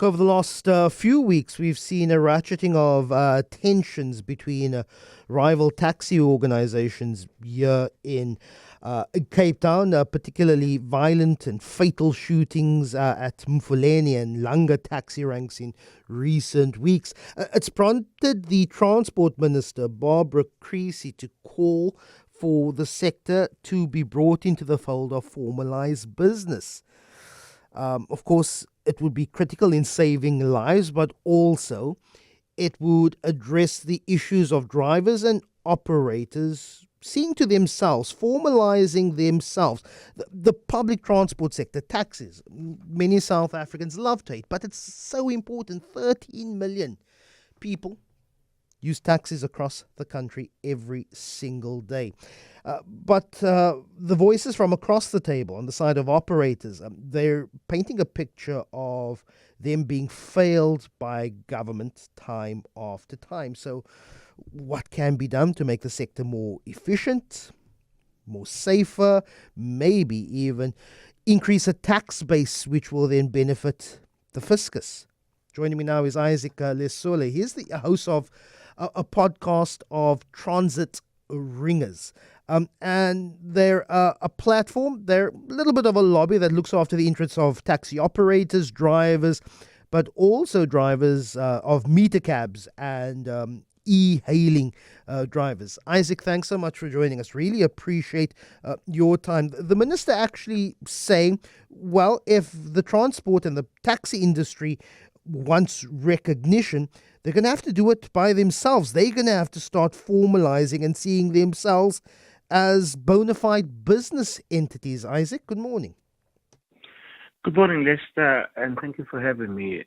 Over the last few weeks, we've seen a ratcheting of tensions between rival taxi organizations here in Cape Town, particularly violent and fatal shootings at Mfuleni and Langa taxi ranks in recent weeks. It's prompted the Transport Minister, Barbara Creecy, to call for the sector to be brought into the fold of formalized business. Of course, it would be critical in saving lives, but also it would address the issues of drivers and operators seeing to themselves, formalizing themselves. The public transport sector, taxis, many South Africans love to it, but it's so important. 13 million people use taxis across the country every single day. But the voices from across the table on the side of operators, they're painting a picture of them being failed by government time after time. So what can be done to make the sector more efficient, more safer, maybe even increase a tax base which will then benefit the fiscus? Joining me now is Isaack Lesole. He's the host of a podcast of Transit Ringas. And they're a platform, they're a little bit of a lobby that looks after the interests of taxi operators, drivers, but also drivers of meter cabs and e-hailing drivers. Isaack, thanks so much for joining us. Really appreciate your time. The minister actually saying, well, if the transport and the taxi industry wants recognition, they're going to have to do it by themselves. They're going to have to start formalizing and seeing themselves as bona fide business entities. Isaack, good morning. Good morning, Lester, and thank you for having me.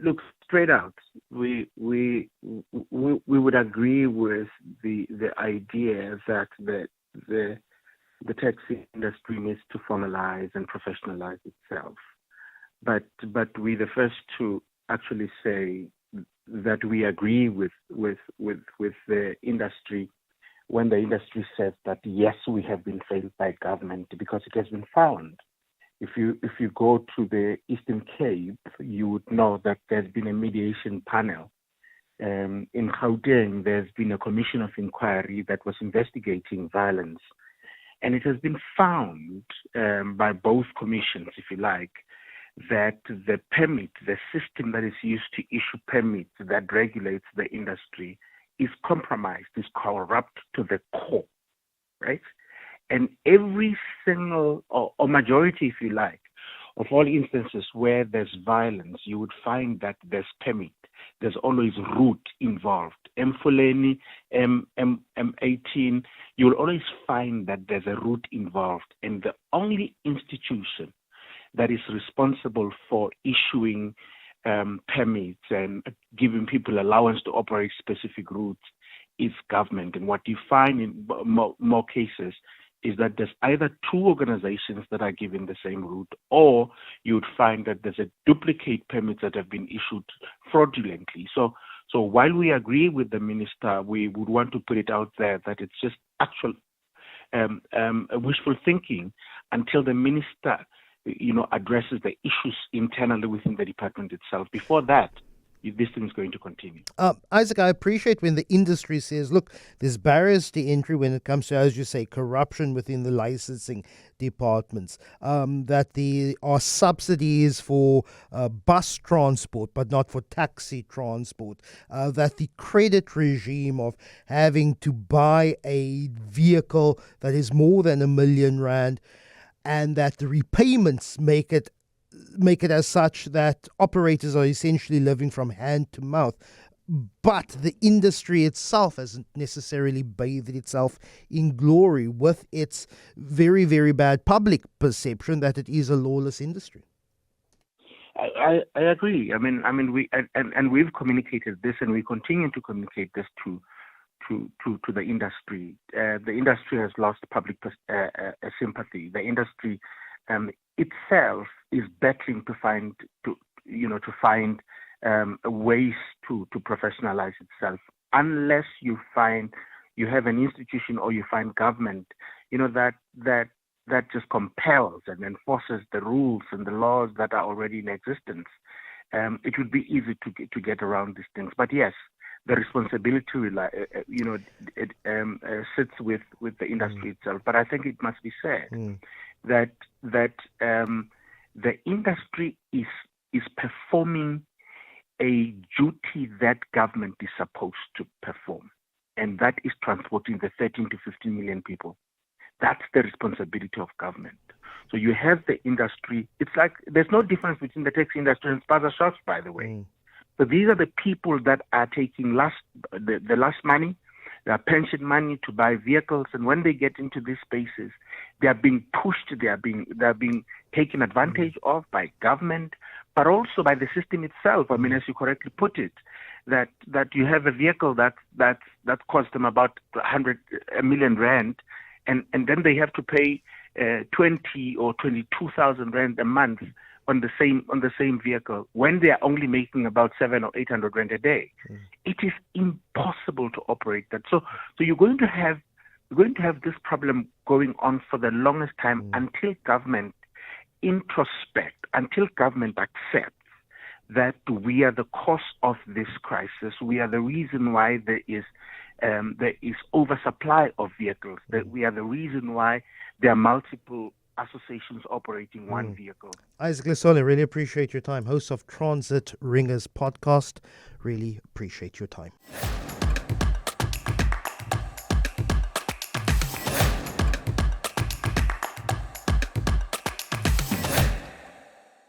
Look, straight out, we would agree with the idea that the taxi industry needs to formalize and professionalize itself. But we're the first to actually say that we agree with the industry when the industry says that yes, we have been failed by government, because it has been found. If you go to the Eastern Cape, you would know that there's been a mediation panel. In Gauteng, there's been a commission of inquiry that was investigating violence, and it has been found by both commissions, if you like, that the permit, the system that is used to issue permits that regulates the industry is compromised, is corrupt to the core, right? And every single, or majority, if you like, of all instances where there's violence, you would find that there's permit. There's always route involved. M14, M18, you'll always find that there's a route involved. And the only institution that is responsible for issuing permits and giving people allowance to operate specific routes is government. And what you find in more cases is that there's either two organizations that are given the same route, or you would find that there's a duplicate permits that have been issued fraudulently. So while we agree with the minister, we would want to put it out there that it's just actual wishful thinking until the minister addresses the issues internally within the department itself. Before that, this thing is going to continue. Isaack, I appreciate when the industry says, look, there's barriers to entry when it comes to, as you say, corruption within the licensing departments, that there are subsidies for bus transport, but not for taxi transport, that the credit regime of having to buy a vehicle that is more than R1 million, and that the repayments make it as such that operators are essentially living from hand to mouth. But the industry itself hasn't necessarily bathed itself in glory with its very, very bad public perception that it is a lawless industry. I agree. I mean, we've communicated this, and we continue to communicate this to the industry. The industry has lost public sympathy. The industry itself is battling to find ways to professionalize itself. Unless you have an institution, or you find government, that just compels and enforces the rules and the laws that are already in existence. it would be easy to get around these things. But yes, the responsibility, sits with the industry itself. But I think it must be said that the industry is performing a duty that government is supposed to perform, and that is transporting the 13 to 15 million people. That's the responsibility of government. So you have the industry. It's like there's no difference between the taxi industry and spaza shops, by the way. So these are the people that are taking the last money, their pension money to buy vehicles, and when they get into these spaces, they are being pushed. They are being taken advantage of by government, but also by the system itself. I mean, as you correctly put it, that you have a vehicle that cost them about 1 million rand, and then they have to pay 20 or 22,000 rand a month on the same vehicle when they are only making about 700 or 800 rand a day. It is impossible to operate that. So you're going to have this problem going on for the longest time until government introspect, until government accepts that we are the cause of this crisis. We are the reason why there is oversupply of vehicles. That we are the reason why there are multiple associations operating one vehicle. Isaack Lesole, really appreciate your time. Host of Transit Ringas podcast. Really appreciate your time.